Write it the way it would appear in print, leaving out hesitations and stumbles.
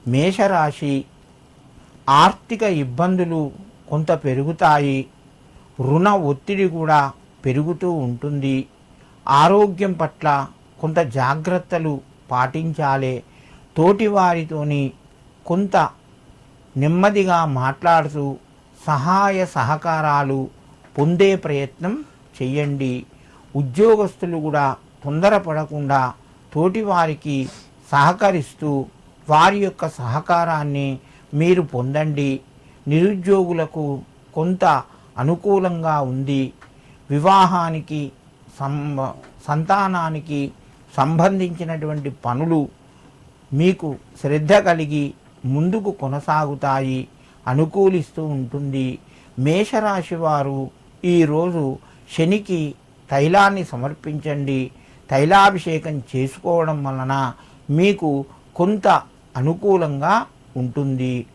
మేషరాశి ఆర్థిక ఇబ్బందులు కొంత పెరుగుతాయి. రుణ ఒత్తిడి కూడా పెరుగుతూ ఉంటుంది. ఆరోగ్యం పట్ల కొంత జాగ్రత్తలు పాటించాలి. తోటివారితోని కొంత నెమ్మదిగా మాట్లాడుతూ సహాయ సహకారాలు పొందే ప్రయత్నం చెయ్యండి. ఉద్యోగస్తులు కూడా తొందరపడకుండా తోటివారికి సహకరిస్తూ వారి యొక్క సహకారాన్ని మీరు పొందండి. నిరుద్యోగులకు కొంత అనుకూలంగా ఉంది. వివాహానికి సంతానానికి సంబంధించినటువంటి పనులు మీకు శ్రద్ధ కలిగి ముందుకు కొనసాగుతాయి, అనుకూలిస్తూ ఉంటుంది. మేషరాశి వారు ఈరోజు శనికి తైలాన్ని సమర్పించండి. తైలాభిషేకం చేసుకోవడం వలన మీకు కొంత అనుకూలంగా ఉంటుంది.